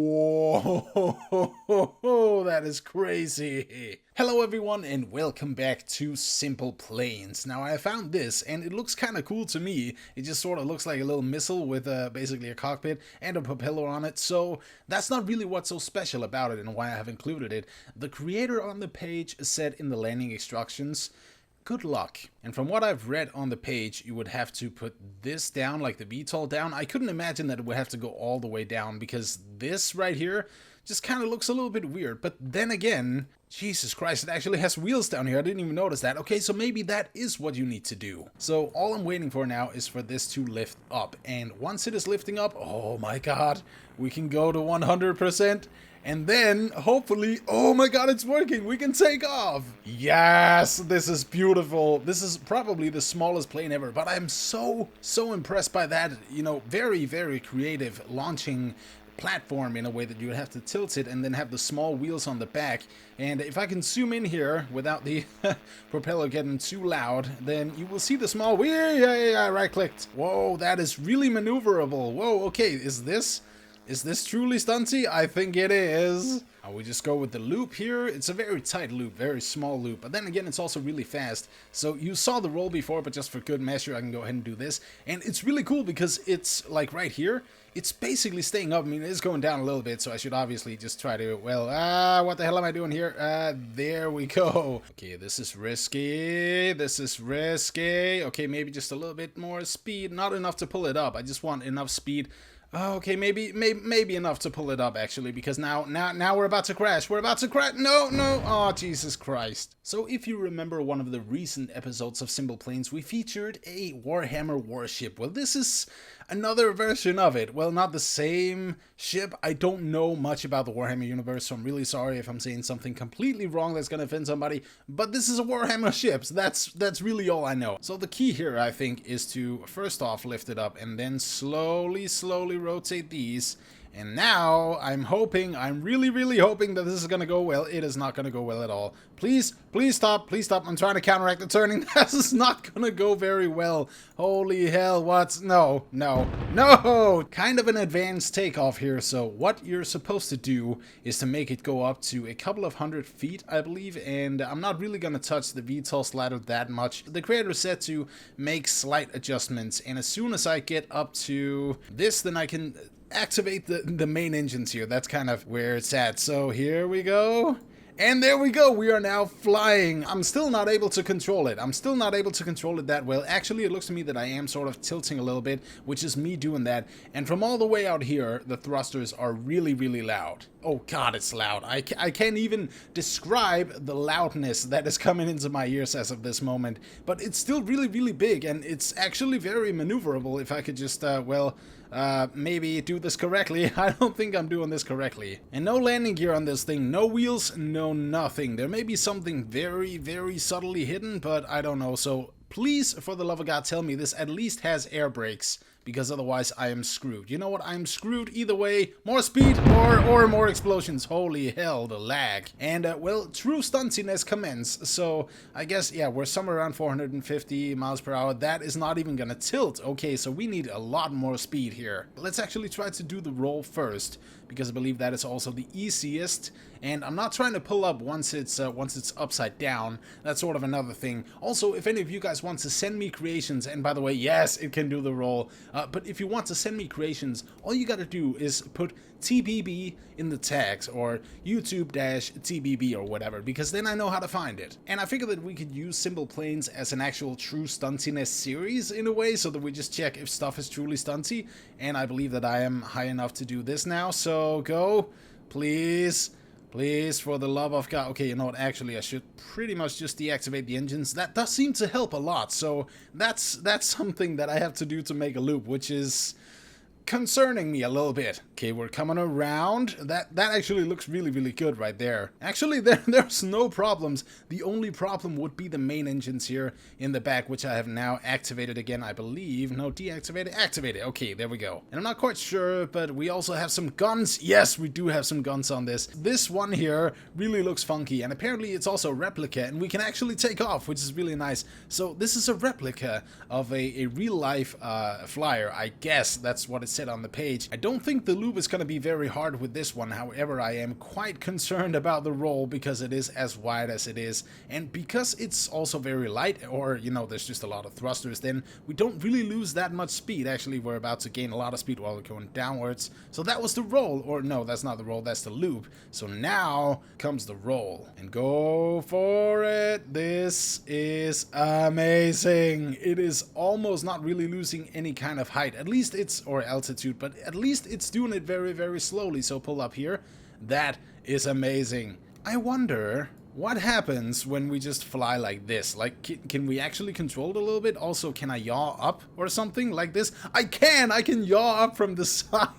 Whoa, that is crazy. Hello everyone and welcome back to Simple Planes. Now I found this and it looks kind of cool to me. It just sort of looks like a little missile with basically a cockpit and a propeller on it. So that's not really what's so special about it and why I have included it. The creator on the page said in the landing instructions, good luck. And from what I've read on the page, you would have to put this down, like the VTOL down. I couldn't imagine that it would have to go all the way down because this right here just kind of looks a little bit weird. But then again, Jesus Christ, it actually has wheels down here. I didn't even notice that. Okay, so maybe that is what you need to do. So all I'm waiting for now is for this to lift up. And once it is lifting up, oh my God, we can go to 100%. And then, hopefully, oh my God, it's working. We can take off. Yes, this is beautiful. This is probably the smallest plane ever, but I'm so impressed by that, you know, very, very creative launching platform in a way that you would have to tilt it and then have the small wheels on the back. And if I can zoom in here without the propeller getting too loud, then you will see the small wheel. Yeah, right clicked. Whoa, that is really maneuverable. Whoa, okay, is this truly stunty? I think it is. We just go with the loop here. It's a very tight loop, very small loop. But then again, it's also really fast. So you saw the roll before, but just for good measure, I can go ahead and do this. And it's really cool because it's like right here. It's basically staying up. I mean, it's going down a little bit, so I should obviously just try to, well, what the hell am I doing here? There we go. Okay, this is risky. This is risky. Okay, maybe just a little bit more speed. Not enough to pull it up. I just want enough speed. Okay, maybe enough to pull it up actually, because now we're about to crash. We're about to crash. No. Oh, Jesus Christ. So if you remember one of the recent episodes of Simple Planes, we featured a Warhammer warship. Well, this is another version of it. Well, not the same ship. I don't know much about the Warhammer universe, so I'm really sorry if I'm saying something completely wrong that's gonna offend somebody, but this is a Warhammer ship, so that's really all I know. So the key here, I think, is to first off lift it up and then slowly rotate these. And now I'm really hoping that this is gonna go well. It is not gonna go well at all. Please stop. I'm trying to counteract the turning. This is not gonna go very well. Holy hell, no. Kind of an advanced takeoff here. So what you're supposed to do is to make it go up to a couple of 100 feet, I believe. And I'm not really gonna touch the VTOL slider that much. The creator said to make slight adjustments. And as soon as I get up to this, then I can activate the main engines here. That's kind of where it's at. So here we go. And there we go. We are now flying. I'm still not able to control it. That well. Actually, it looks to me that I am sort of tilting a little bit, which is me doing that. And from all the way out here, the thrusters are really loud. Oh God, it's loud. I can't even describe the loudness that is coming into my ears as of this moment. But it's still really big, and it's actually very maneuverable if I could just, maybe do this correctly. I don't think I'm doing this correctly. And no landing gear on this thing, no wheels, no nothing. There may be something very subtly hidden, but I don't know. So please, for the love of God, tell me this at least has air brakes, because otherwise I am screwed. You know what? I'm screwed either way. More speed or more explosions. Holy hell, the lag. And, well, true stuntiness commence. So, I guess, yeah, we're somewhere around 450 miles per hour. That is not even gonna tilt. Okay, so we need a lot more speed here. Let's actually try to do the roll first, because I believe that is also the easiest. And I'm not trying to pull up once it's upside down. That's sort of another thing. Also, if any of you guys want to send me creations, and by the way, yes, it can do the roll. But if you want to send me creations, all you gotta do is put TBB in the tags, or YouTube-TBB or whatever, because then I know how to find it. And I figured that we could use Simple Planes as an actual true stuntiness series in a way, so that we just check if stuff is truly stunty. And I believe that I am high enough to do this now, so go, please, for the love of God. Okay, you know what, actually I should pretty much just deactivate the engines. That does seem to help a lot, so that's something that I have to do to make a loop, which is concerning me a little bit. Okay, we're coming around. That actually looks really good right there. Actually, there's no problems. The only problem would be the main engines here in the back, which I have now activated again, I believe. No, deactivated, activated. Okay, there we go. And I'm not quite sure, but we also have some guns. Yes, we do have some guns on this. This one here really looks funky, and apparently it's also a replica, and we can actually take off, which is really nice. So this is a replica of a real-life flyer. I guess that's what it set on the page. I don't think the loop is going to be very hard with this one. However, I am quite concerned about the roll because it is as wide as it is. And because it's also very light, or, you know, there's just a lot of thrusters, then we don't really lose that much speed. Actually, we're about to gain a lot of speed while we're going downwards. So that was the roll. Or no, that's not the roll, that's the loop. So now comes the roll. And go for it. This is amazing. It is almost not really losing any kind of height. At least it's, or altitude, but at least it's doing it very, very slowly. So pull up here. That is amazing. I wonder what happens when we just fly like this. Like, can we actually control it a little bit? Also, can I yaw up or something like this? I can yaw up from the side.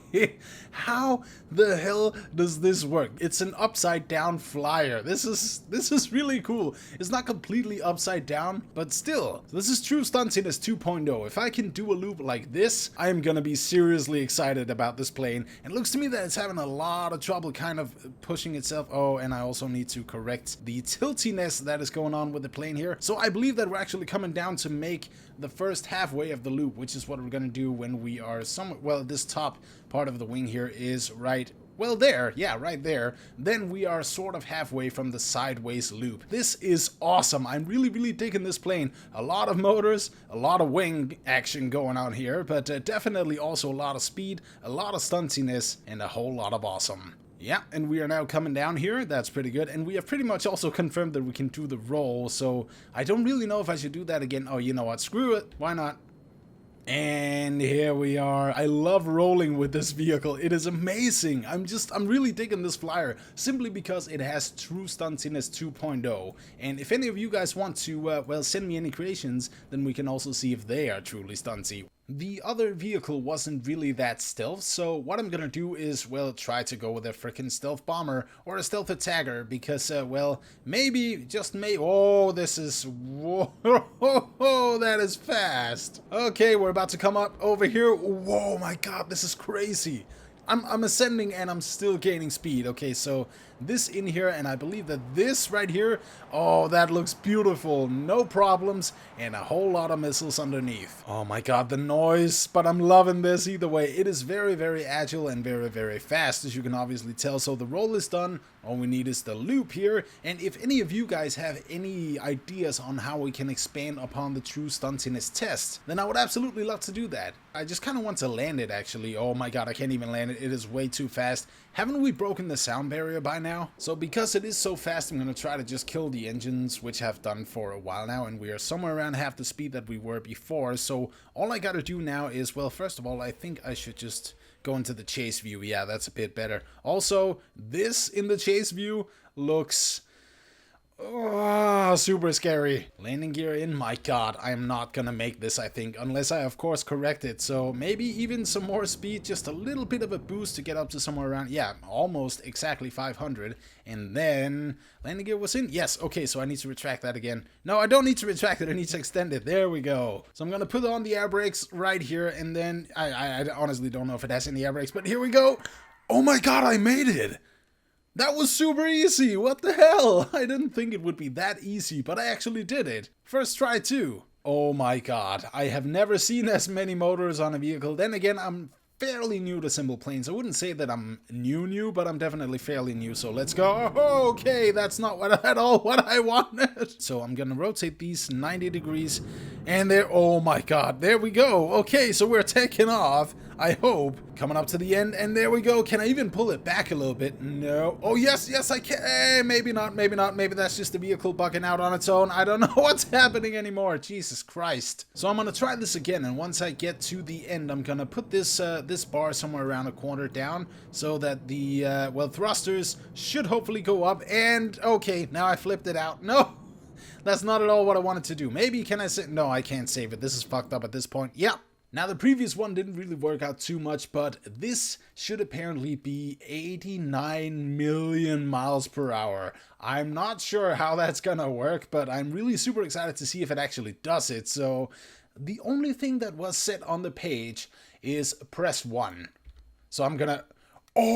How the hell does this work? It's an upside down flyer. This is really cool. It's not completely upside down, but still, this is true stuntiness 2.0. If I can do a loop like this, I'm gonna be seriously excited about this plane. And it looks to me that it's having a lot of trouble kind of pushing itself. Oh, and I also need to correct the tiltiness that is going on with the plane here. So I believe that we're actually coming down to make the first halfway of the loop, which is what we're gonna do when we are somewhere. Well, this top part of the wing here is right, well, there, yeah, right there. Then we are sort of halfway from the sideways loop. This is awesome. I'm really, really digging this plane. A lot of motors, a lot of wing action going on here, but definitely also a lot of speed, a lot of stuntiness, and a whole lot of awesome. Yeah, and we are now coming down here. That's pretty good. And we have pretty much also confirmed that we can do the roll, so I don't really know if I should do that again. Oh, you know what? Screw it. Why not? And here we are. I love rolling with this vehicle. It is amazing. I'm really digging this flyer simply because it has true stuntiness 2.0. And if any of you guys want to, well, send me any creations, then we can also see if they are truly stunty. The other vehicle wasn't really that stealth, so what I'm gonna do is, well, try to go with a freaking stealth bomber or a stealth attacker because, well, maybe, just maybe, oh, this is, whoa, that is fast. Okay, we're about to come up over here. Whoa, my God, this is crazy. I'm ascending and I'm still gaining speed. Okay, so this in here, and I believe that this right here, oh, that looks beautiful. No problems, and a whole lot of missiles underneath. Oh my God, the noise, but I'm loving this either way. It is very, very agile and very, very fast, as you can obviously tell. So the roll is done. All we need is the loop here. And if any of you guys have any ideas on how we can expand upon the true stuntiness test, then I would absolutely love to do that. I just kind of want to land it, actually. Oh my God, I can't even land it. It is way too fast. Haven't we broken the sound barrier by now? So because it is so fast, I'm going to try to just kill the engines, which I've done for a while now, and we are somewhere around half the speed that we were before. So all I got to do now is, well, first of all, I think I should just go into the chase view. Yeah, that's a bit better. Also, this in the chase view looks super scary. Landing gear in. My God, I am not gonna make this, I think, unless I of course correct it. So maybe even some more speed, just a little bit of a boost to get up to somewhere around, yeah, almost exactly 500. And then landing gear was in. Yes, okay, so I need to retract that again. No, I don't need to retract it, I need to extend it. There we go. So I'm gonna put on the air brakes right here, and then I honestly don't know if it has any air brakes, but here we go. Oh my God, I made it. That was super easy, what the hell? I didn't think it would be that easy, but I actually did it. First try too. Oh my God, I have never seen as many motors on a vehicle. Then again, I'm fairly new to simple planes. I wouldn't say that I'm new, but I'm definitely fairly new, so let's go. Oh, okay, that's not at all what I wanted. So I'm gonna rotate these 90 degrees, and there, oh my God, there we go. Okay, so we're taking off, I hope. Coming up to the end, and there we go. Can I even pull it back a little bit? No. Oh, yes, I can. Maybe not, maybe not. Maybe that's just the vehicle bugging out on its own. I don't know what's happening anymore. Jesus Christ. So I'm gonna try this again, and once I get to the end, I'm gonna put this this bar somewhere around a quarter down so that the, well, thrusters should hopefully go up. And, okay, now I flipped it out. No, that's not at all what I wanted to do. Maybe, can I say, no, I can't save it. This is fucked up at this point. Yeah. Now, the previous one didn't really work out too much, but this should apparently be 89 million miles per hour. I'm not sure how that's gonna work, but I'm really super excited to see if it actually does it. So the only thing that was set on the page is press 1. So I'm gonna... Oh,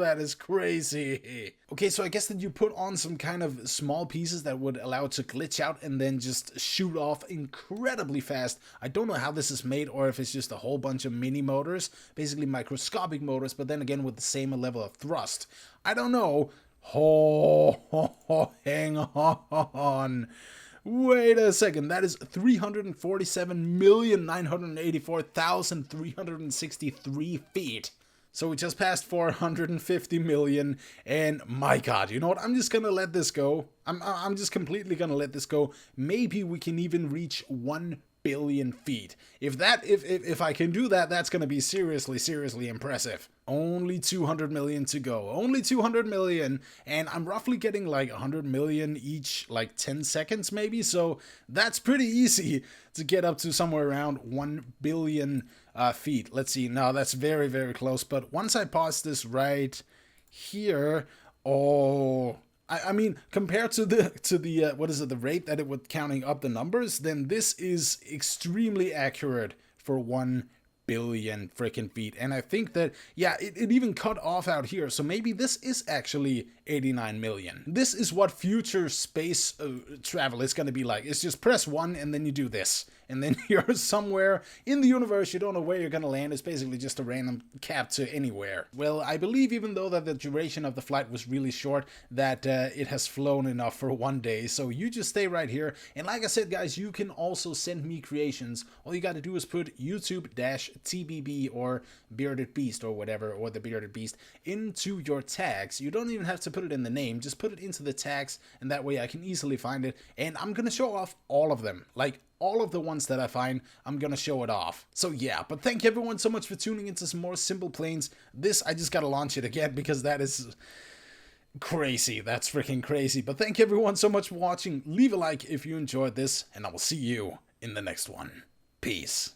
that is crazy. Okay, so I guess that you put on some kind of small pieces that would allow it to glitch out and then just shoot off incredibly fast. I don't know how this is made or if it's just a whole bunch of mini motors, basically microscopic motors, but then again with the same level of thrust. I don't know. Oh, hang on. Wait a second, that is 347,984,363 feet. So we just passed 450 million, and my god, you know what, I'm just gonna let this go. I'm just completely gonna let this go. Maybe we can even reach 1 billion feet. If I can do that, that's gonna be seriously impressive. Only 200 million to go. Only 200 million, and I'm roughly getting like 100 million each, like 10 seconds maybe, so that's pretty easy to get up to somewhere around 1 billion feet. Let's see, no, that's very close, but once I pause this right here, oh... I mean, compared to the what is it, the rate that it was counting up the numbers, then this is extremely accurate for 1 billion freaking feet. And I think that, yeah, it even cut off out here, so maybe this is actually 89 million. This is what future space travel is going to be like. It's just press 1 and then you do this, and then you're somewhere in the universe. You don't know where you're going to land. It's basically just a random cap to anywhere. Well, I believe, even though that the duration of the flight was really short, that it has flown enough for 1 day. So you just stay right here, and like I said, guys, you can also send me creations. All you got to do is put YouTube-TBB or Bearded Beast or whatever, or the Bearded Beast, into your tags. You don't even have to put it in the name, just put it into the tags, and that way I can easily find it. And I'm gonna show off all of them, like all of the ones that I find. I'm gonna show it off. So yeah, but thank you everyone so much for tuning into some more Simple Planes. This, I just gotta launch it again because that is crazy. That's freaking crazy. But thank you everyone so much for watching. Leave a like if you enjoyed this, and I will see you in the next one. Peace.